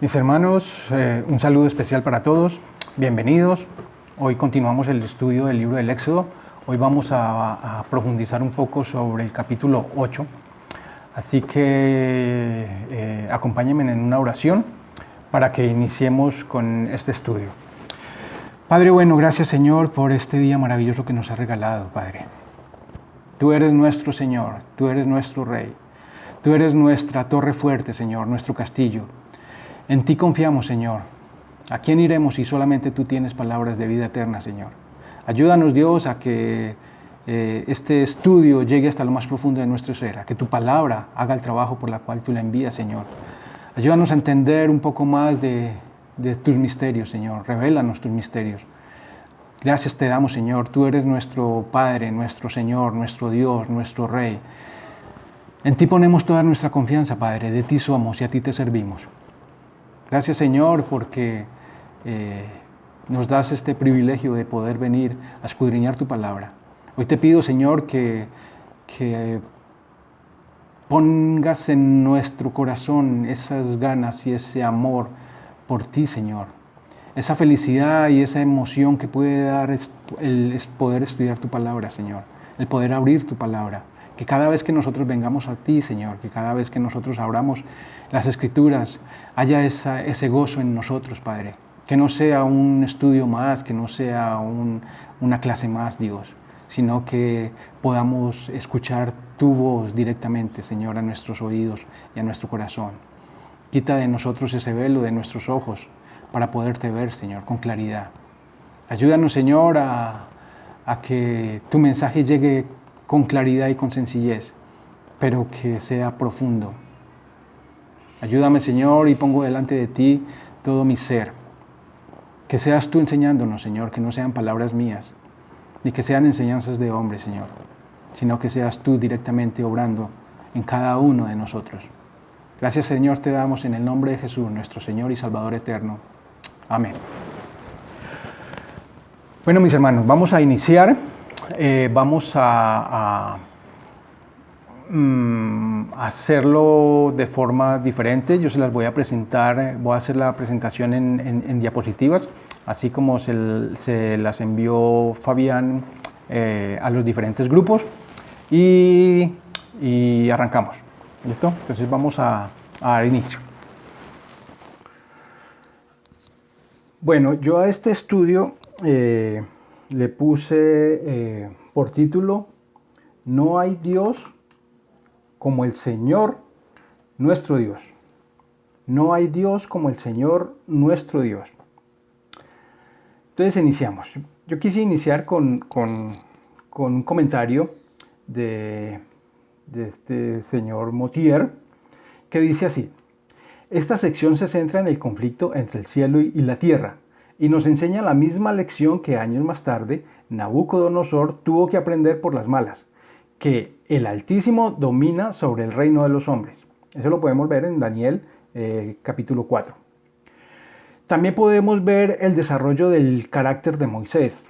Mis hermanos, un saludo especial para todos. Bienvenidos. Hoy continuamos el estudio del libro del Éxodo. Hoy vamos a profundizar un poco sobre el capítulo 8. Así que acompáñenme en una oración para que iniciemos con este estudio. Padre bueno, gracias Señor por este día maravilloso que nos has regalado, Padre. Tú eres nuestro Señor, tú eres nuestro Rey. Tú eres nuestra torre fuerte, Señor, nuestro castillo. En ti confiamos, Señor. ¿A quién iremos si solamente tú tienes palabras de vida eterna, Señor? Ayúdanos, Dios, a que este estudio llegue hasta lo más profundo de nuestro ser, a que tu palabra haga el trabajo por la cual tú la envías, Señor. Ayúdanos a entender un poco más de tus misterios, Señor. Revélanos tus misterios. Gracias te damos, Señor. Tú eres nuestro Padre, nuestro Señor, nuestro Dios, nuestro Rey. En ti ponemos toda nuestra confianza, Padre. De ti somos y a ti te servimos. Gracias, Señor, porque nos das este privilegio de poder venir a escudriñar tu palabra. Hoy te pido, Señor, que pongas en nuestro corazón esas ganas y ese amor por ti, Señor. Esa felicidad y esa emoción que puede dar el poder estudiar tu palabra, Señor. El poder abrir tu palabra. Que cada vez que nosotros vengamos a ti, Señor, que cada vez que nosotros abramos las Escrituras, haya ese gozo en nosotros, Padre. Que no sea un estudio más, que no sea una clase más, Dios, sino que podamos escuchar tu voz directamente, Señor, a nuestros oídos y a nuestro corazón. Quita de nosotros ese velo de nuestros ojos para poderte ver, Señor, con claridad. Ayúdanos, Señor, a que tu mensaje llegue con claridad y con sencillez, pero que sea profundo. Ayúdame, Señor, y pongo delante de ti todo mi ser. Que seas tú enseñándonos, Señor, que no sean palabras mías, ni que sean enseñanzas de hombres, Señor, sino que seas tú directamente obrando en cada uno de nosotros. Gracias, Señor, te damos en el nombre de Jesús, nuestro Señor y Salvador eterno. Amén. Bueno, mis hermanos, vamos a iniciar. Vamos a hacerlo de forma diferente. Yo se las voy a presentar, voy a hacer la presentación en diapositivas, así como se las envió Fabián a los diferentes grupos y arrancamos. ¿Listo? Entonces vamos a dar inicio. Bueno, yo a este estudio le puse por título "No hay Dios como el Señor nuestro Dios". No hay Dios como el Señor nuestro Dios. Entonces iniciamos. Yo quise iniciar con un comentario de este señor Motier, que dice así: esta sección se centra en el conflicto entre el cielo y la tierra, y nos enseña la misma lección que años más tarde Nabucodonosor tuvo que aprender por las malas, que el Altísimo domina sobre el reino de los hombres. Eso lo podemos ver en Daniel capítulo 4. También podemos ver el desarrollo del carácter de Moisés,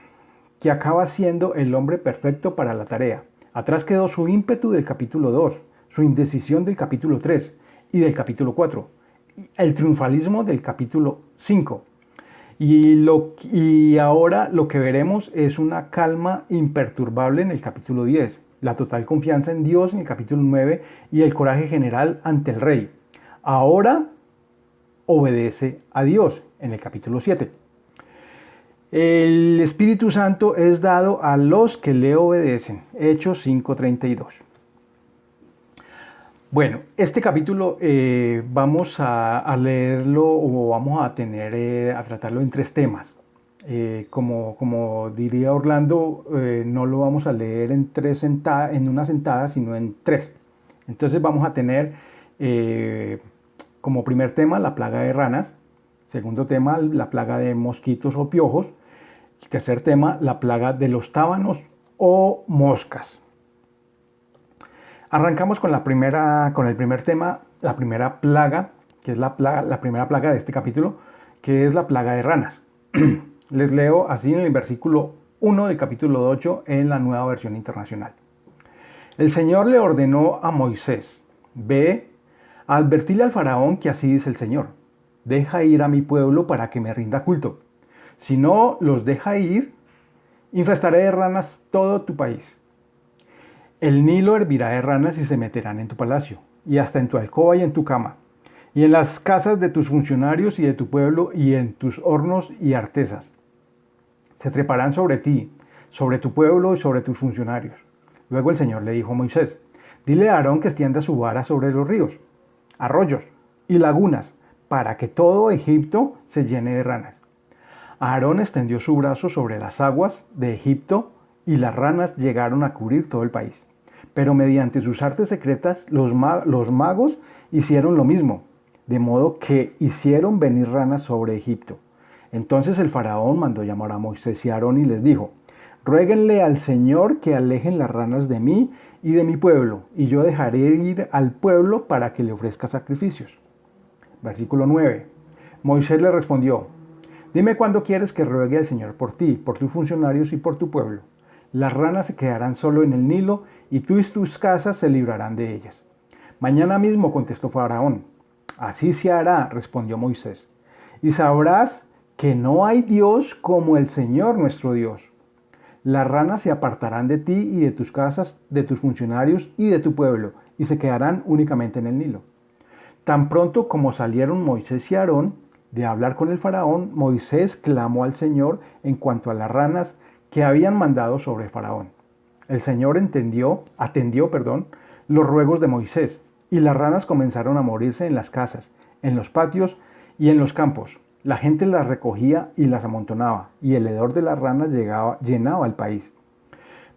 que acaba siendo el hombre perfecto para la tarea. Atrás quedó su ímpetu del capítulo 2, su indecisión del capítulo 3 y del capítulo 4, el triunfalismo del capítulo 5. Y ahora lo que veremos es una calma imperturbable en el capítulo 10, la total confianza en Dios en el capítulo 9 y el coraje general ante el rey. Ahora obedece a Dios en el capítulo 7. El Espíritu Santo es dado a los que le obedecen. Hechos 5:32. Bueno, este capítulo vamos a leerlo o vamos a tratarlo en 3 temas. Como diría Orlando, no lo vamos a leer en una sentada, sino en 3. Entonces vamos a tener como primer tema la plaga de ranas, segundo tema la plaga de mosquitos o piojos, el tercer tema la plaga de los tábanos o moscas. Arrancamos con el primer tema, la primera plaga, que es la primera plaga de este capítulo, que es la plaga de ranas. Les leo así en el versículo 1 del capítulo 8 en la Nueva Versión Internacional. El Señor le ordenó a Moisés: ve, a advertirle al faraón que así dice el Señor. deja ir a mi pueblo para que me rinda culto. Si no los deja ir, infestaré de ranas todo tu país. El Nilo hervirá de ranas y se meterán en tu palacio, y hasta en tu alcoba y en tu cama, y en las casas de tus funcionarios y de tu pueblo, y en tus hornos y artesas. Se treparán sobre ti, sobre tu pueblo y sobre tus funcionarios. Luego el Señor le dijo a Moisés, dile a Aarón que extienda su vara sobre los ríos, arroyos y lagunas, para que todo Egipto se llene de ranas. Aarón extendió su brazo sobre las aguas de Egipto y las ranas llegaron a cubrir todo el país. Pero mediante sus artes secretas, los magos hicieron lo mismo, de modo que hicieron venir ranas sobre Egipto. Entonces el faraón mandó llamar a Moisés y a Aarón y les dijo, ruéguenle al Señor que alejen las ranas de mí y de mi pueblo, y yo dejaré ir al pueblo para que le ofrezca sacrificios. Versículo 9. Moisés le respondió, dime cuándo quieres que ruegue al Señor por ti, por tus funcionarios y por tu pueblo. Las ranas se quedarán solo en el Nilo y tú y tus casas se librarán de ellas. Mañana mismo, contestó Faraón. Así se hará, respondió Moisés. Y sabrás que no hay Dios como el Señor nuestro Dios. Las ranas se apartarán de ti y de tus casas, de tus funcionarios y de tu pueblo, y se quedarán únicamente en el Nilo. Tan pronto como salieron Moisés y Aarón de hablar con el faraón, Moisés clamó al Señor en cuanto a las ranas que habían mandado sobre Faraón. El Señor atendió, los ruegos de Moisés, y las ranas comenzaron a morirse en las casas, en los patios y en los campos. La gente las recogía y las amontonaba, y el hedor de las ranas llenaba el país.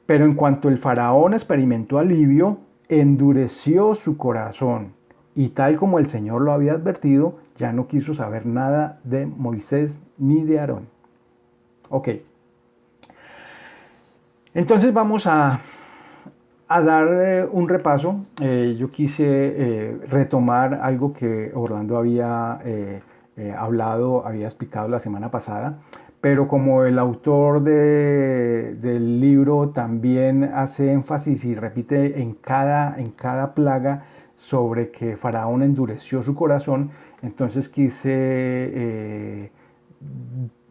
Pero en cuanto el faraón experimentó alivio, endureció su corazón, y tal como el Señor lo había advertido, ya no quiso saber nada de Moisés ni de Aarón. Ok. Entonces vamos a dar un repaso. Yo quise retomar algo que Orlando había había explicado la semana pasada, pero como el autor del libro también hace énfasis y repite en cada plaga sobre que Faraón endureció su corazón, entonces quise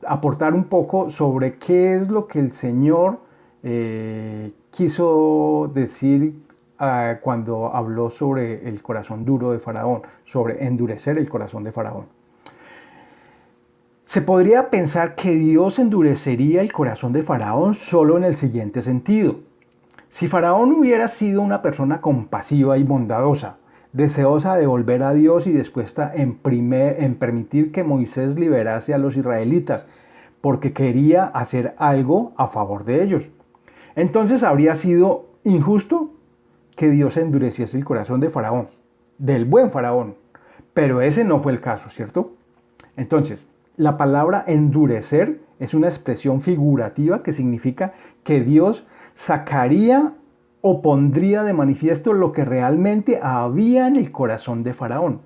aportar un poco sobre qué es lo que el Señor quiso decir cuando habló sobre el corazón duro de Faraón, sobre endurecer el corazón de Faraón. Se podría pensar que Dios endurecería el corazón de Faraón solo en el siguiente sentido. Si Faraón hubiera sido una persona compasiva y bondadosa, deseosa de volver a Dios y dispuesta en permitir que Moisés liberase a los israelitas, porque quería hacer algo a favor de ellos, entonces habría sido injusto que Dios endureciese el corazón de Faraón, del buen Faraón. Pero ese no fue el caso, ¿cierto? Entonces, la palabra endurecer es una expresión figurativa que significa que Dios sacaría o pondría de manifiesto lo que realmente había en el corazón de Faraón.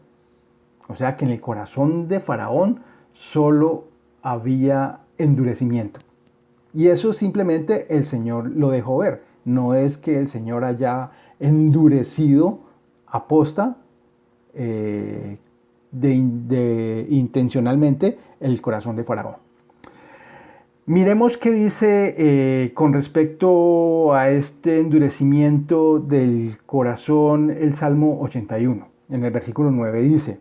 O sea que en el corazón de Faraón solo había endurecimiento. Y eso simplemente el Señor lo dejó ver. No es que el Señor haya endurecido aposta intencionalmente el corazón de Faraón. Miremos qué dice con respecto a este endurecimiento del corazón el Salmo 81. En el versículo 9 dice,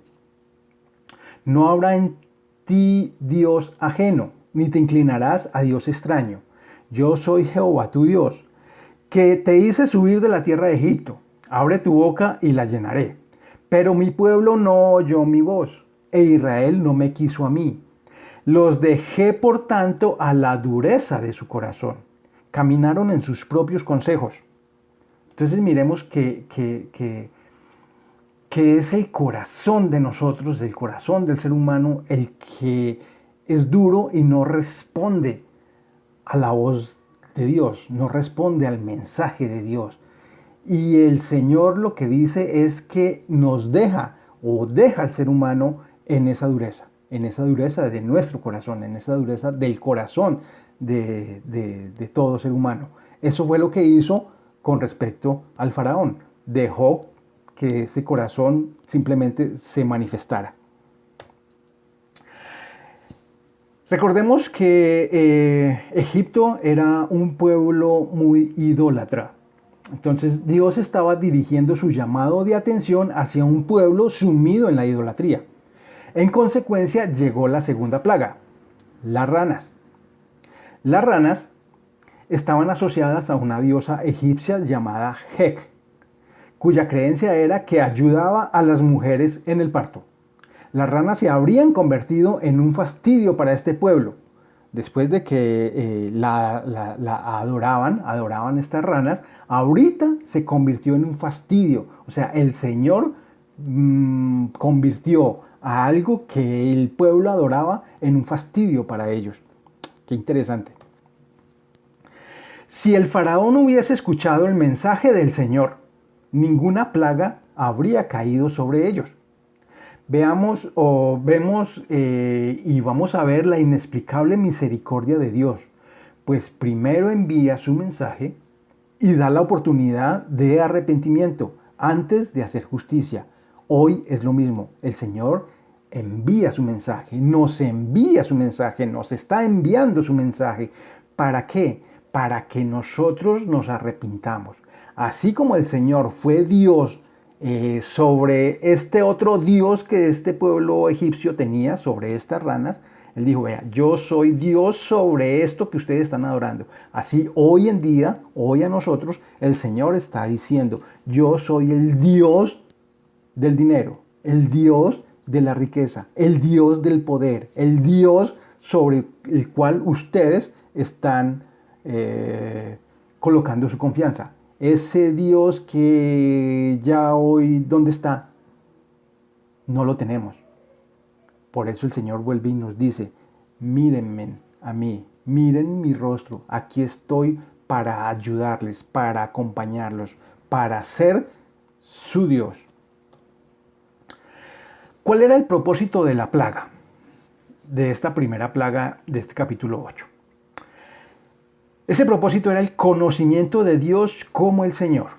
no habrá en ti Dios ajeno, ni te inclinarás a Dios extraño. Yo soy Jehová tu Dios, que te hice subir de la tierra de Egipto. Abre tu boca y la llenaré. Pero mi pueblo no oyó mi voz, e Israel no me quiso a mí. Los dejé, por tanto, a la dureza de su corazón. Caminaron en sus propios consejos. Entonces miremos que es el corazón de nosotros, el corazón del ser humano, el que es duro y no responde a la voz de Dios, no responde al mensaje de Dios. Y el Señor lo que dice es que nos deja al ser humano en esa dureza de nuestro corazón, en esa dureza del corazón de todo ser humano. Eso fue lo que hizo con respecto al faraón. Dejó que ese corazón simplemente se manifestara. Recordemos que Egipto era un pueblo muy idólatra. Entonces Dios estaba dirigiendo su llamado de atención hacia un pueblo sumido en la idolatría. En consecuencia llegó la segunda plaga, las ranas. Las ranas estaban asociadas a una diosa egipcia llamada Hek, cuya creencia era que ayudaba a las mujeres en el parto. Las ranas se habrían convertido en un fastidio para este pueblo. Después de que la adoraban estas ranas, ahorita se convirtió en un fastidio. O sea, el Señor convirtió a algo que el pueblo adoraba en un fastidio para ellos. Qué interesante. Si el faraón hubiese escuchado el mensaje del Señor, ninguna plaga habría caído sobre ellos. Vemos y vamos a ver la inexplicable misericordia de Dios, pues primero envía su mensaje y da la oportunidad de arrepentimiento antes de hacer justicia. Hoy es lo mismo, el Señor envía su mensaje, nos está enviando su mensaje. ¿Para qué? Para que nosotros nos arrepintamos. Así como el Señor fue Dios sobre este otro Dios que este pueblo egipcio tenía, sobre estas ranas, él dijo, vea, yo soy Dios sobre esto que ustedes están adorando. Así hoy en día, hoy a nosotros, el Señor está diciendo, yo soy el Dios del dinero, el Dios de la riqueza, el Dios del poder, el Dios sobre el cual ustedes están colocando su confianza. Ese Dios que ya hoy, ¿dónde está? No lo tenemos. Por eso el Señor vuelve y nos dice, mírenme a mí, miren mi rostro, aquí estoy para ayudarles, para acompañarlos, para ser su Dios. ¿Cuál era el propósito de la plaga? De esta primera plaga de este capítulo 8. Ese propósito era el conocimiento de Dios como el Señor.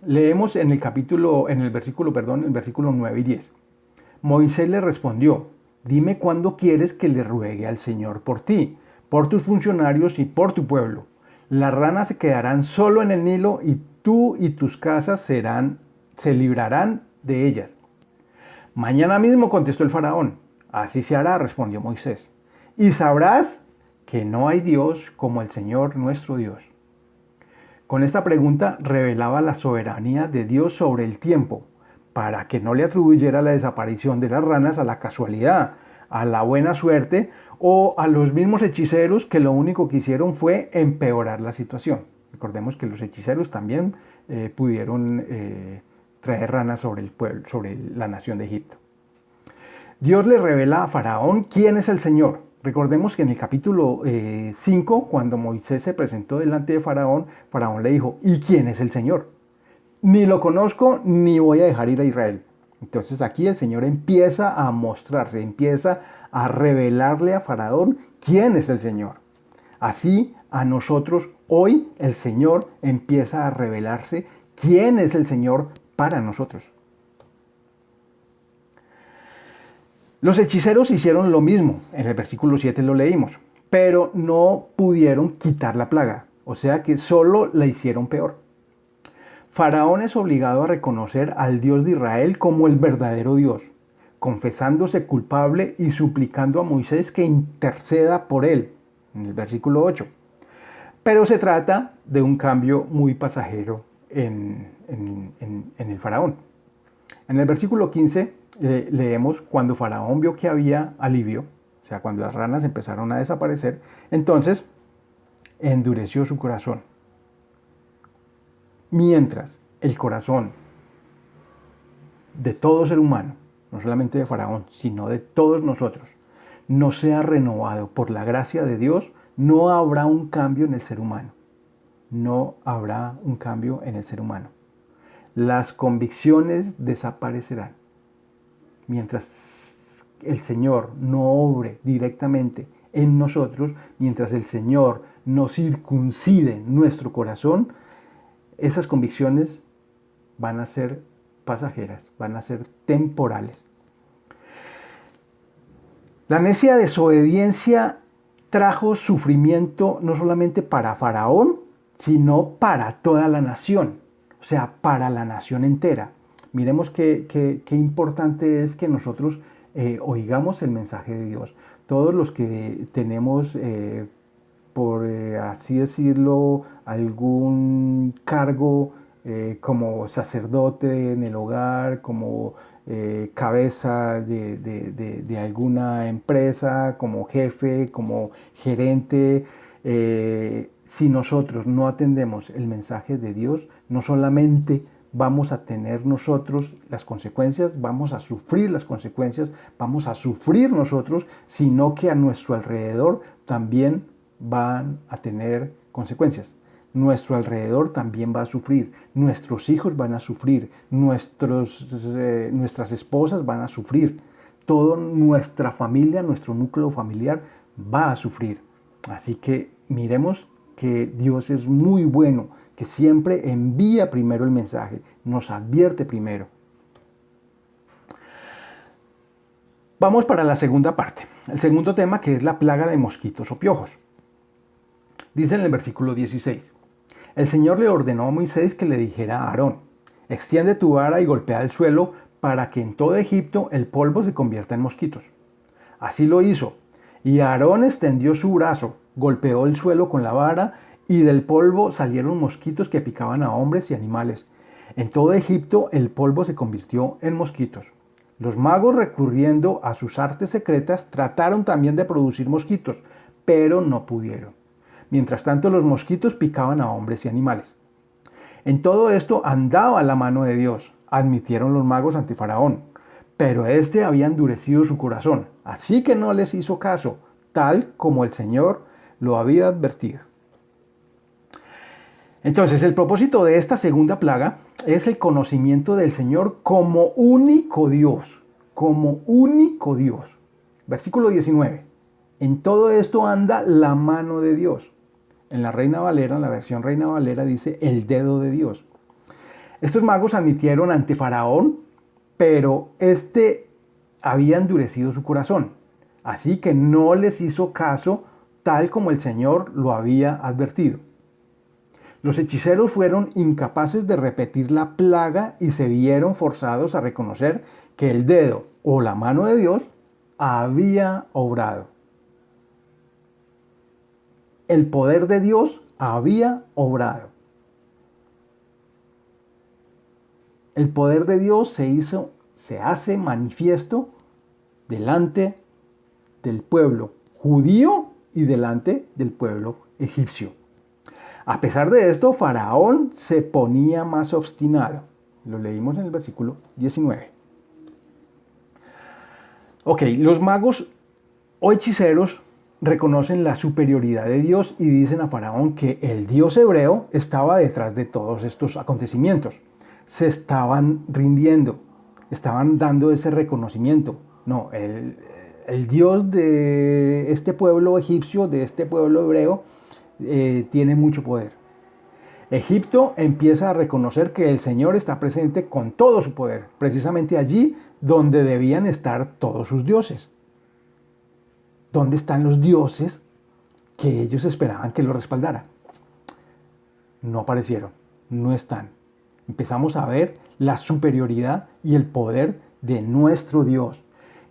Leemos en el versículo 9 y 10. Moisés le respondió, dime cuándo quieres que le ruegue al Señor por ti, por tus funcionarios y por tu pueblo. Las ranas se quedarán solo en el Nilo y tú y tus casas se librarán de ellas. Mañana mismo contestó el faraón. Así se hará, respondió Moisés. Y sabrás que no hay Dios como el Señor nuestro Dios. Con esta pregunta revelaba la soberanía de Dios sobre el tiempo, para que no le atribuyera la desaparición de las ranas a la casualidad, a la buena suerte o a los mismos hechiceros que lo único que hicieron fue empeorar la situación. Recordemos que los hechiceros también pudieron traer ranas sobre el pueblo, sobre la nación de Egipto. Dios le revela a Faraón quién es el Señor. Recordemos que en el capítulo 5, cuando Moisés se presentó delante de Faraón, Faraón le dijo, ¿y quién es el Señor? Ni lo conozco, ni voy a dejar ir a Israel. Entonces aquí el Señor empieza a mostrarse, empieza a revelarle a Faraón quién es el Señor. Así a nosotros hoy el Señor empieza a revelarse quién es el Señor para nosotros. Los hechiceros hicieron lo mismo, en el versículo 7 lo leímos, pero no pudieron quitar la plaga, o sea que solo la hicieron peor. Faraón es obligado a reconocer al Dios de Israel como el verdadero Dios, confesándose culpable y suplicando a Moisés que interceda por él, en el versículo 8. Pero se trata de un cambio muy pasajero en el faraón. En el versículo 15 leemos cuando Faraón vio que había alivio, o sea, cuando las ranas empezaron a desaparecer, entonces endureció su corazón. Mientras el corazón de todo ser humano, no solamente de Faraón, sino de todos nosotros, no sea renovado por la gracia de Dios, no habrá un cambio en el ser humano. No habrá un cambio en el ser humano. Las convicciones desaparecerán. Mientras el Señor no obre directamente en nosotros, mientras el Señor no circuncide nuestro corazón, esas convicciones van a ser pasajeras, van a ser temporales. La necia desobediencia trajo sufrimiento no solamente para Faraón, sino para toda la nación, o sea, para la nación entera. Miremos qué importante es que nosotros oigamos el mensaje de Dios. Todos los que tenemos, por así decirlo, algún cargo como sacerdote en el hogar, como cabeza de alguna empresa, como jefe, como gerente, si nosotros no atendemos el mensaje de Dios, no solamente vamos a tener nosotros las consecuencias, vamos a sufrir las consecuencias, vamos a sufrir nosotros, sino que a nuestro alrededor también van a tener consecuencias. Nuestro alrededor también va a sufrir, nuestros hijos van a sufrir, nuestras esposas van a sufrir, toda nuestra familia, nuestro núcleo familiar va a sufrir. Así que miremos que Dios es muy bueno, que siempre envía primero el mensaje, nos advierte primero. Vamos para la segunda parte, el segundo tema, que es la plaga de mosquitos o piojos. Dice en el versículo 16, el Señor le ordenó a Moisés que le dijera a Aarón, extiende tu vara y golpea el suelo para que en todo Egipto el polvo se convierta en mosquitos. Así lo hizo, y Aarón extendió su brazo, golpeó el suelo con la vara, y del polvo salieron mosquitos que picaban a hombres y animales. En todo Egipto el polvo se convirtió en mosquitos. Los magos, recurriendo a sus artes secretas, trataron también de producir mosquitos, pero no pudieron. Mientras tanto, los mosquitos picaban a hombres y animales. En todo esto andaba la mano de Dios, admitieron los magos ante Faraón, pero éste había endurecido su corazón, así que no les hizo caso, tal como el Señor lo había advertido. Entonces, el propósito de esta segunda plaga es el conocimiento del Señor como único Dios, como único Dios. Versículo 19. En todo esto anda la mano de Dios. En la Reina Valera, en la versión Reina Valera, dice el dedo de Dios. Estos magos admitieron ante Faraón, pero este había endurecido su corazón, así que no les hizo caso tal como el Señor lo había advertido. Los hechiceros fueron incapaces de repetir la plaga y se vieron forzados a reconocer que el dedo o la mano de Dios había obrado. El poder de Dios había obrado. El poder de Dios se hace manifiesto delante del pueblo judío y delante del pueblo egipcio. A pesar de esto, Faraón se ponía más obstinado. Lo leímos en el versículo 19. Ok, los magos o hechiceros reconocen la superioridad de Dios y dicen a Faraón que el Dios hebreo estaba detrás de todos estos acontecimientos. Se estaban rindiendo, estaban dando ese reconocimiento. No, el Dios de este pueblo egipcio, de este pueblo hebreo, tiene mucho poder. Egipto empieza a reconocer que el Señor está presente con todo su poder, precisamente allí donde debían estar todos sus dioses. ¿Dónde están los dioses que ellos esperaban que los respaldara? No aparecieron, no están. Empezamos a ver la superioridad y el poder de nuestro Dios.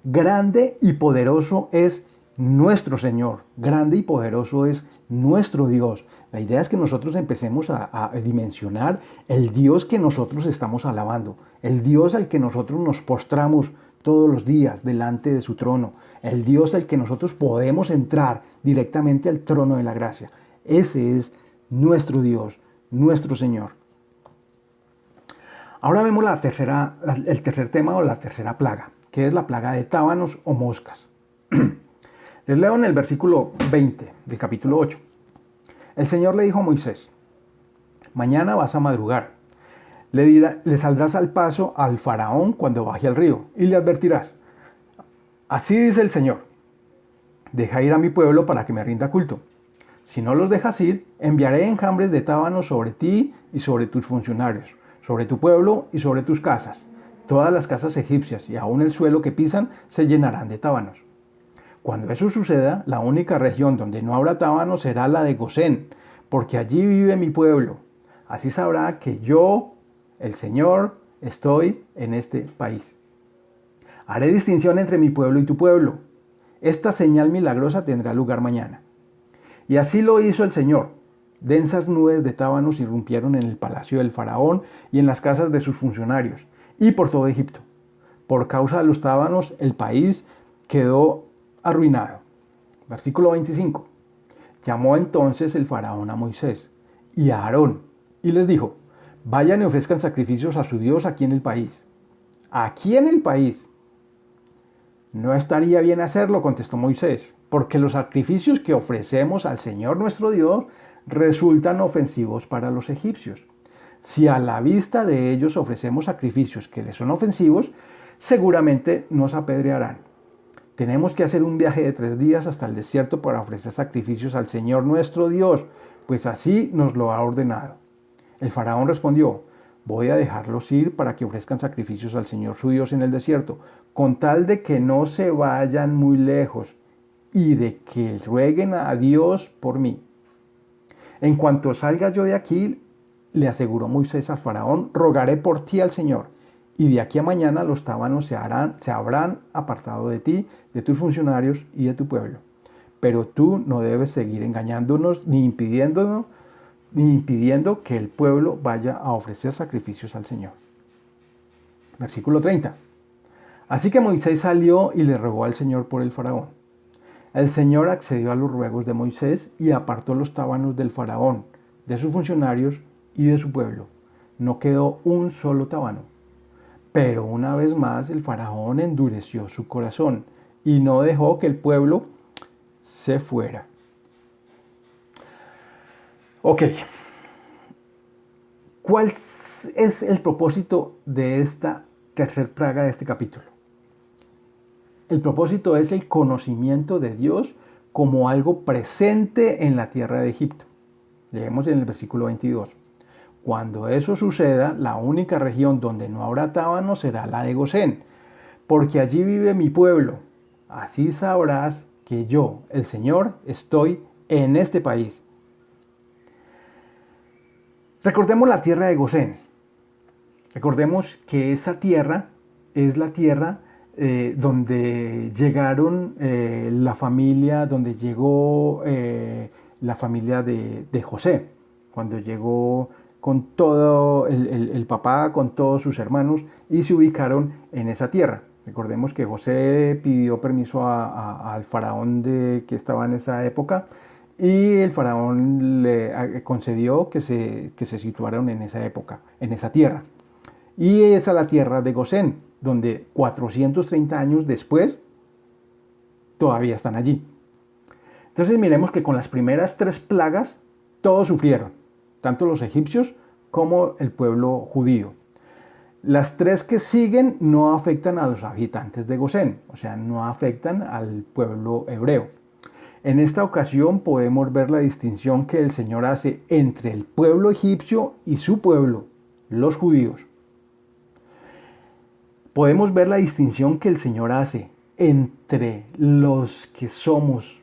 Grande y poderoso es nuestro Señor, grande y poderoso es nuestro Dios. La idea es que nosotros empecemos a dimensionar el Dios que nosotros estamos alabando, el Dios al que nosotros nos postramos todos los días delante de su trono, el Dios al que nosotros podemos entrar directamente al trono de la gracia. Ese es nuestro Dios, nuestro Señor. Ahora vemos el tercer tema o la tercera plaga, que es la plaga de tábanos o moscas. Les leo en el versículo 20 del capítulo 8. El Señor le dijo a Moisés, mañana vas a madrugar, le saldrás al paso al faraón cuando baje al río y le advertirás, así dice el Señor, deja ir a mi pueblo para que me rinda culto. Si no los dejas ir, enviaré enjambres de tábanos sobre ti y sobre tus funcionarios, sobre tu pueblo y sobre tus casas. Todas las casas egipcias y aún el suelo que pisan se llenarán de tábanos. Cuando eso suceda, la única región donde no habrá tábano será la de Gosén, porque allí vive mi pueblo. Así sabrá que yo, el Señor, estoy en este país. Haré distinción entre mi pueblo y tu pueblo. Esta señal milagrosa tendrá lugar mañana. Y así lo hizo el Señor. Densas nubes de tábanos irrumpieron en el palacio del faraón y en las casas de sus funcionarios, y por todo Egipto. Por causa de los tábanos, el país quedó arruinado. Versículo 25. Llamó entonces el faraón a Moisés y a Aarón, y les dijo: vayan y ofrezcan sacrificios a su Dios aquí en el país. Aquí en el país. No estaría bien hacerlo, contestó Moisés, porque los sacrificios que ofrecemos al Señor nuestro Dios resultan ofensivos para los egipcios. Si a la vista de ellos ofrecemos sacrificios que les son ofensivos, seguramente nos apedrearán. Tenemos que hacer un viaje de 3 días hasta el desierto para ofrecer sacrificios al Señor nuestro Dios, pues así nos lo ha ordenado. El faraón respondió: voy a dejarlos ir para que ofrezcan sacrificios al Señor su Dios en el desierto, con tal de que no se vayan muy lejos y de que rueguen a Dios por mí. En cuanto salga yo de aquí, le aseguró Moisés al faraón, rogaré por ti al Señor, y de aquí a mañana los tábanos se habrán apartado de ti, de tus funcionarios y de tu pueblo. Pero tú no debes seguir engañándonos ni impidiendo que el pueblo vaya a ofrecer sacrificios al Señor. Versículo 30. Así que Moisés salió y le rogó al Señor por el faraón. El Señor accedió a los ruegos de Moisés y apartó los tábanos del faraón, de sus funcionarios y de su pueblo. No quedó un solo tábano. Pero una vez más el faraón endureció su corazón y no dejó que el pueblo se fuera. Ok. ¿Cuál es el propósito de esta tercer plaga de este capítulo? El propósito es el conocimiento de Dios como algo presente en la tierra de Egipto. Leemos en el versículo 22. Cuando eso suceda, la única región donde no habrá tábano será la de Gosén, porque allí vive mi pueblo. Así sabrás que yo, el Señor, estoy en este país. Recordemos la tierra de Gosén. Recordemos que esa tierra es la tierra donde llegaron la familia, donde llegó la familia de José, cuando llegó con todo el papá, con todos sus hermanos, y se ubicaron en esa tierra. Recordemos que José pidió permiso al faraón que estaba en esa época, y el faraón le concedió que se situaran en esa época, en esa tierra. Y esa es la tierra de Gosén, donde 430 años después todavía están allí. Entonces miremos que con las primeras 3 plagas todos sufrieron, tanto los egipcios como el pueblo judío. Las 3 que siguen no afectan a los habitantes de Gosén, o sea, no afectan al pueblo hebreo. En esta ocasión podemos ver la distinción que el Señor hace entre el pueblo egipcio y su pueblo, los judíos. Podemos ver la distinción que el Señor hace entre los que somos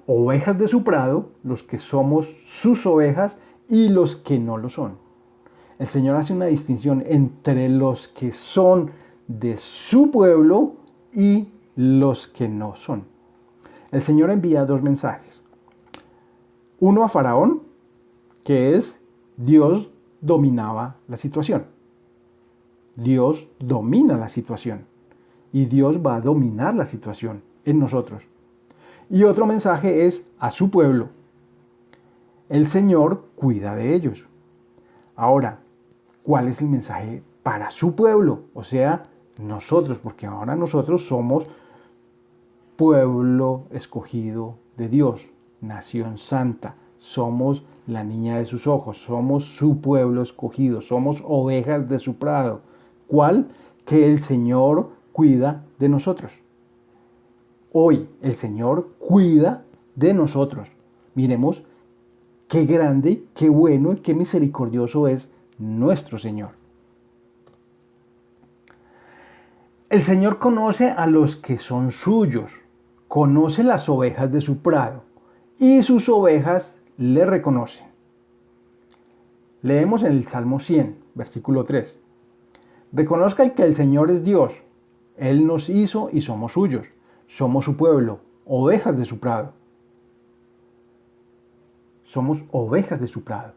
ovejas de su prado, los que somos sus ovejas, y los que no lo son. El Señor hace una distinción entre los que son de su pueblo y los que no son. El Señor envía 2 mensajes. Uno a Faraón, que es: Dios dominaba la situación. Dios domina la situación y Dios va a dominar la situación en nosotros. Y otro mensaje es a su pueblo. El Señor cuida de ellos. Ahora, ¿cuál es el mensaje para su pueblo? O sea, nosotros, porque ahora nosotros somos pueblo escogido de Dios, nación santa. Somos la niña de sus ojos, somos su pueblo escogido, somos ovejas de su prado. ¿Cuál? Que el Señor cuida de nosotros. Hoy el Señor cuida de nosotros. Miremos qué grande, qué bueno y qué misericordioso es nuestro Señor. El Señor conoce a los que son suyos, conoce las ovejas de su prado y sus ovejas le reconocen. Leemos en el Salmo 100, versículo 3. Reconozcan que el Señor es Dios. Él nos hizo y somos suyos. Somos su pueblo, ovejas de su prado. Somos ovejas de su prado.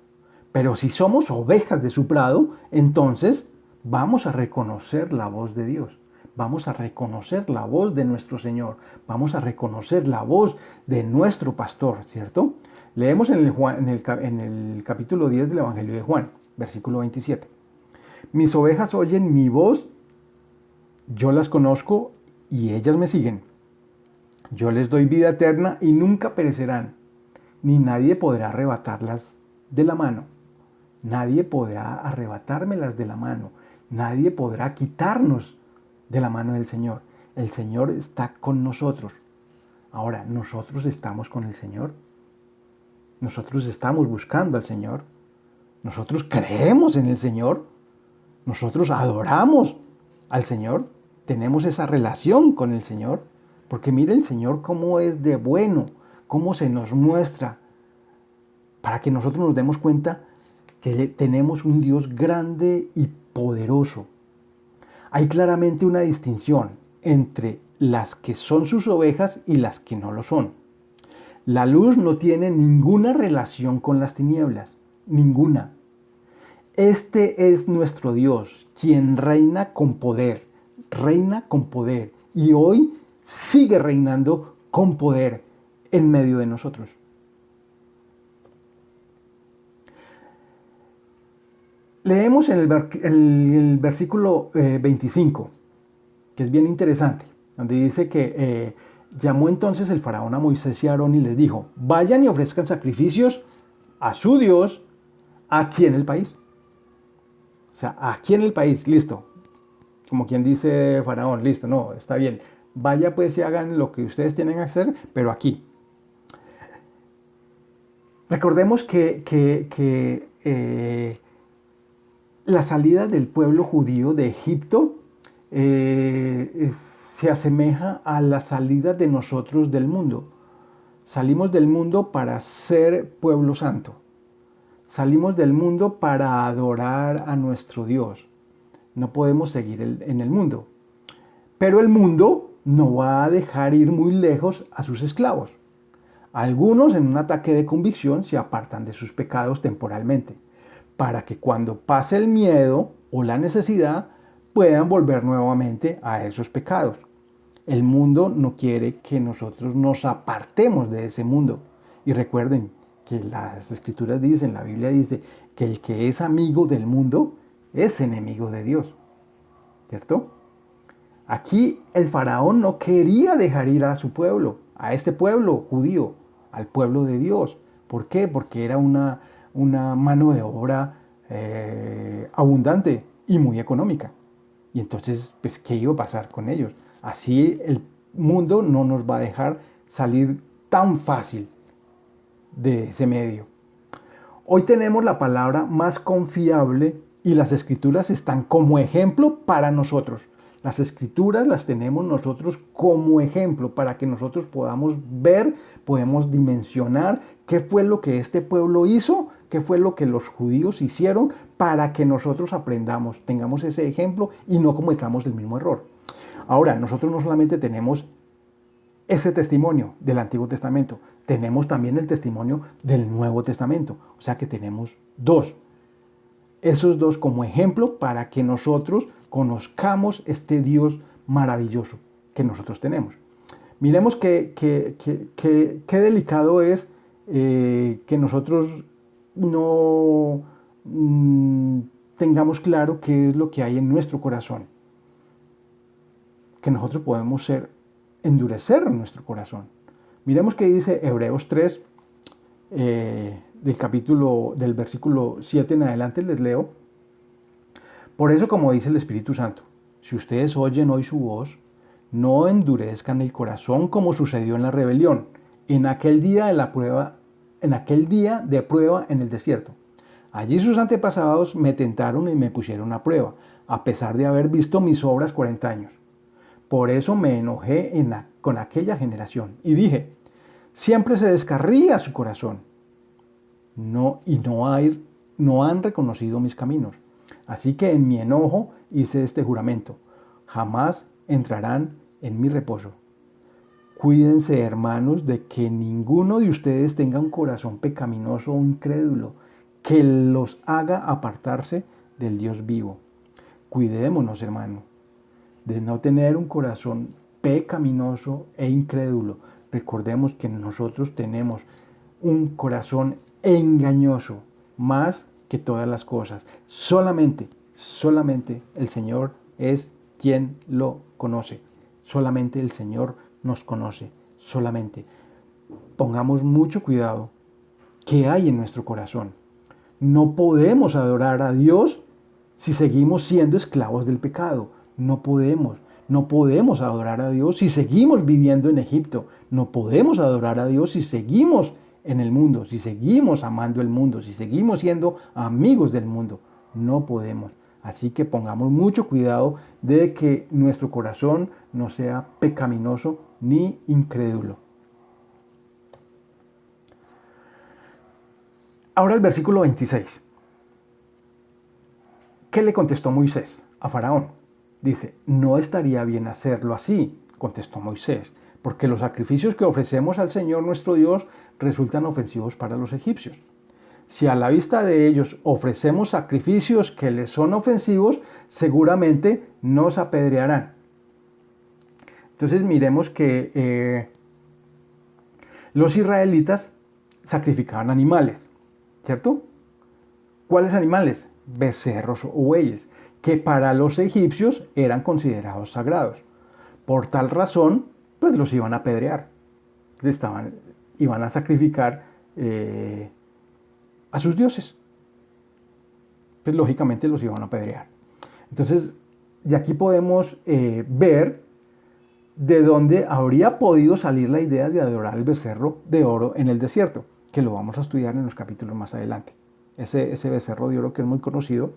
Pero si somos ovejas de su prado, entonces vamos a reconocer la voz de Dios. Vamos a reconocer la voz de nuestro Señor. Vamos a reconocer la voz de nuestro pastor, ¿cierto? Leemos en el capítulo 10 del Evangelio de Juan, versículo 27. Mis ovejas oyen mi voz, yo las conozco y ellas me siguen. Yo les doy vida eterna y nunca perecerán, ni nadie podrá arrebatarlas de la mano. Nadie podrá arrebatármelas de la mano. Nadie podrá quitarnos de la mano del Señor. El Señor está con nosotros. Ahora, ¿nosotros estamos con el Señor? ¿Nosotros estamos buscando al Señor? ¿Nosotros creemos en el Señor? ¿Nosotros adoramos al Señor? ¿Tenemos esa relación con el Señor? Porque mire el Señor cómo es de bueno, cómo se nos muestra, para que nosotros nos demos cuenta que tenemos un Dios grande y poderoso. Hay claramente una distinción entre las que son sus ovejas y las que no lo son. La luz no tiene ninguna relación con las tinieblas, ninguna. Este es nuestro Dios, quien reina con poder, y hoy sigue reinando con poder en medio de nosotros. Leemos en el versículo 25, que es bien interesante, donde dice que llamó entonces el faraón a Moisés y a Aarón y les dijo, vayan y ofrezcan sacrificios a su Dios aquí en el país. O sea, aquí en el país, listo. Como quien dice faraón, listo, no, está bien. Vaya pues y hagan lo que ustedes tienen que hacer, pero aquí. Recordemos que la salida del pueblo judío de Egipto se asemeja a la salida de nosotros del mundo. Salimos del mundo para ser pueblo santo. Salimos del mundo para adorar a nuestro Dios. No podemos seguir en el mundo. Pero el mundo no va a dejar ir muy lejos a sus esclavos. Algunos en un ataque de convicción se apartan de sus pecados temporalmente, para que cuando pase el miedo o la necesidad puedan volver nuevamente a esos pecados. El mundo no quiere que nosotros nos apartemos de ese mundo. Y recuerden que las escrituras dicen, la Biblia dice, que el que es amigo del mundo es enemigo de Dios. ¿Cierto? Aquí el faraón no quería dejar ir a su pueblo, a este pueblo judío, al pueblo de Dios. ¿Por qué? Porque era una mano de obra abundante y muy económica. Y entonces, pues, ¿qué iba a pasar con ellos? Así el mundo no nos va a dejar salir tan fácil de ese medio. Hoy tenemos la palabra más confiable y las escrituras están como ejemplo para nosotros. Las escrituras las tenemos nosotros como ejemplo para que nosotros podamos ver, podemos dimensionar qué fue lo que este pueblo hizo, qué fue lo que los judíos hicieron para que nosotros aprendamos, tengamos ese ejemplo y no cometamos el mismo error. Ahora, nosotros no solamente tenemos ese testimonio del Antiguo Testamento, tenemos también el testimonio del Nuevo Testamento, o sea que tenemos dos. Esos dos como ejemplo para que nosotros conozcamos este Dios maravilloso que nosotros tenemos. Miremos qué delicado es que nosotros no tengamos claro qué es lo que hay en nuestro corazón. Que nosotros podemos endurecer nuestro corazón. Miremos qué dice Hebreos 3, del versículo 7 en adelante, les leo. Por eso, como dice el Espíritu Santo, si ustedes oyen hoy su voz, no endurezcan el corazón como sucedió en la rebelión, en aquel día de prueba en el desierto. Allí sus antepasados me tentaron y me pusieron a prueba, a pesar de haber visto mis obras 40 años. Por eso me enojé con aquella generación y dije, siempre se descarría su corazón. No han reconocido mis caminos. Así que en mi enojo hice este juramento. Jamás entrarán en mi reposo. Cuídense, hermanos, de que ninguno de ustedes tenga un corazón pecaminoso o incrédulo, que los haga apartarse del Dios vivo. Cuidémonos, hermano, de no tener un corazón pecaminoso e incrédulo. Recordemos que nosotros tenemos un corazón engañoso, más que todas las cosas. Solamente el Señor es quien lo conoce. Solamente el Señor nos conoce. Solamente. Pongamos mucho cuidado. ¿Qué hay en nuestro corazón? No podemos adorar a Dios si seguimos siendo esclavos del pecado. No podemos adorar a Dios si seguimos viviendo en Egipto. No podemos adorar a Dios si seguimos en el mundo, si seguimos amando el mundo, si seguimos siendo amigos del mundo. No podemos. Así que pongamos mucho cuidado de que nuestro corazón no sea pecaminoso ni incrédulo. Ahora el versículo 26. ¿Qué le contestó Moisés a Faraón? Dice, no estaría bien hacerlo así, contestó Moisés, porque los sacrificios que ofrecemos al Señor nuestro Dios resultan ofensivos para los egipcios. Si a la vista de ellos ofrecemos sacrificios que les son ofensivos, seguramente nos apedrearán. Entonces miremos que los israelitas sacrificaban animales, ¿cierto? ¿Cuáles animales? Becerros o bueyes, que para los egipcios eran considerados sagrados. Por tal razón, pues los iban a apedrear. Iban a sacrificar a sus dioses. Pues lógicamente los iban a apedrear. Entonces, de aquí podemos ver de dónde habría podido salir la idea de adorar el becerro de oro en el desierto, que lo vamos a estudiar en los capítulos más adelante. Ese becerro de oro que es muy conocido,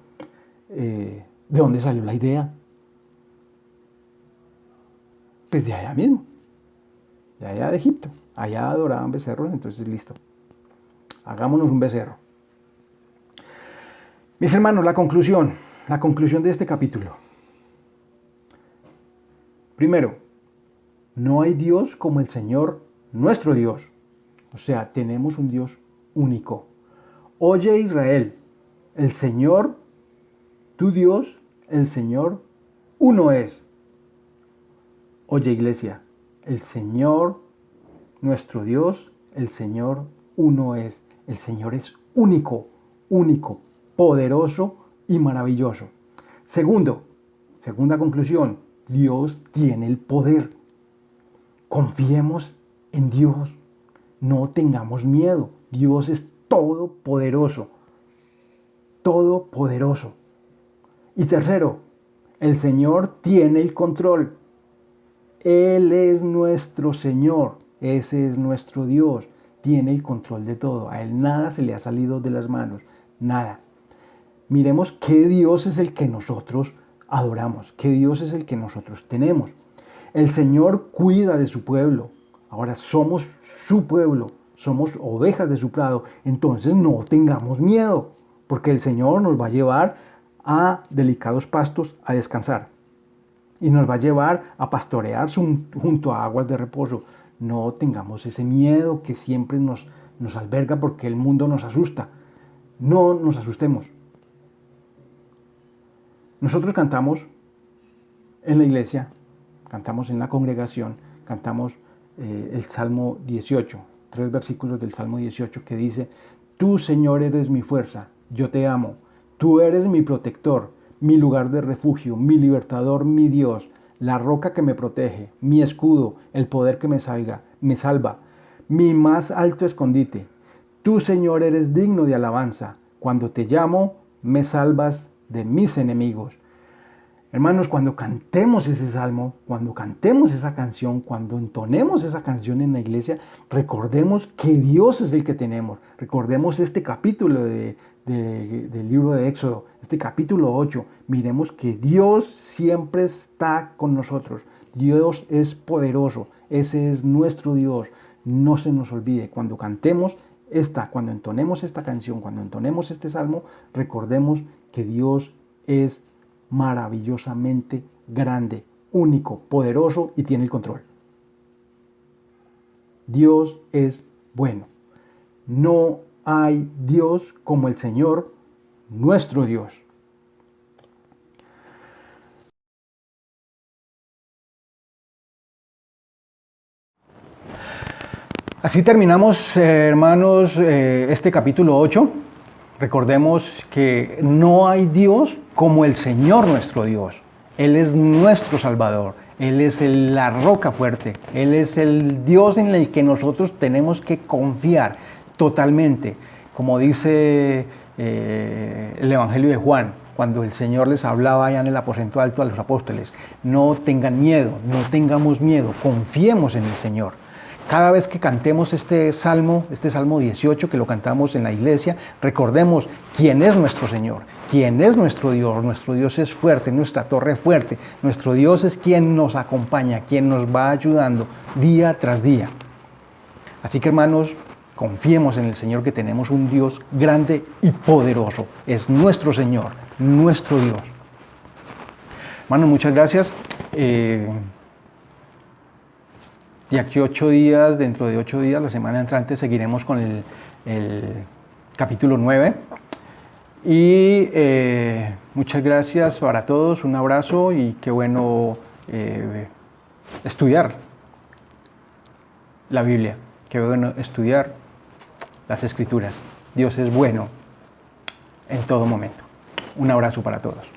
¿de dónde salió la idea? Pues de allá mismo, de allá de Egipto. Allá adoraban becerros, entonces listo. Hagámonos un becerro. Mis hermanos, la conclusión de este capítulo. Primero, no hay Dios como el Señor, nuestro Dios. O sea, tenemos un Dios único. Oye Israel, el Señor, tu Dios, el Señor, uno es. Oye Iglesia, el Señor, nuestro Dios, el Señor, uno es. El Señor es único, poderoso y maravilloso. Segunda conclusión, Dios tiene el poder. Confiemos en Dios. No tengamos miedo. Dios es todopoderoso. Todopoderoso. Y tercero, el Señor tiene el control. Él es nuestro Señor. Ese es nuestro Dios. Tiene el control de todo. A Él nada se le ha salido de las manos. Nada. Miremos qué Dios es el que nosotros adoramos. Qué Dios es el que nosotros tenemos. El Señor cuida de su pueblo. Ahora somos su pueblo. Somos ovejas de su prado. Entonces no tengamos miedo. Porque el Señor nos va a llevar a delicados pastos a descansar. Y nos va a llevar a pastorear junto a aguas de reposo. No tengamos ese miedo que siempre nos alberga porque el mundo nos asusta. No nos asustemos. Nosotros cantamos en la iglesia, cantamos en la congregación, cantamos el Salmo 18, 3 versículos del Salmo 18 que dice, tú Señor eres mi fuerza, yo te amo, tú eres mi protector, mi lugar de refugio, mi libertador, mi Dios, la roca que me protege, mi escudo, el poder que me salva, mi más alto escondite. Tú, Señor, eres digno de alabanza. Cuando te llamo, me salvas de mis enemigos. Hermanos, cuando cantemos ese salmo, cuando cantemos esa canción, cuando entonemos esa canción en la iglesia, recordemos que Dios es el que tenemos. Recordemos este capítulo del libro de Éxodo, este capítulo 8. Miremos que Dios siempre está con nosotros. Dios es poderoso, ese es nuestro Dios. No se nos olvide, cuando cuando entonemos esta canción, cuando entonemos este salmo, recordemos que Dios es maravillosamente grande, único, poderoso y tiene el control. Dios es bueno. No hay Dios como el Señor, nuestro Dios. Así terminamos, hermanos, este capítulo 8. Recordemos que no hay Dios como el Señor nuestro Dios. Él es nuestro Salvador. Él es la roca fuerte. Él es el Dios en el que nosotros tenemos que confiar totalmente. Como dice el Evangelio de Juan, cuando el Señor les hablaba allá en el aposento alto a los apóstoles: no tengan miedo, no tengamos miedo, confiemos en el Señor. Cada vez que cantemos este Salmo 18, que lo cantamos en la iglesia, recordemos quién es nuestro Señor, quién es nuestro Dios. Nuestro Dios es fuerte, nuestra torre fuerte. Nuestro Dios es quien nos acompaña, quien nos va ayudando día tras día. Así que, hermanos, confiemos en el Señor, que tenemos un Dios grande y poderoso. Es nuestro Señor, nuestro Dios. Hermanos, muchas gracias. De aquí 8 días, dentro de 8 días, la semana entrante, seguiremos con el capítulo 9. Y muchas gracias para todos, un abrazo y qué bueno estudiar la Biblia, qué bueno estudiar las Escrituras. Dios es bueno en todo momento. Un abrazo para todos.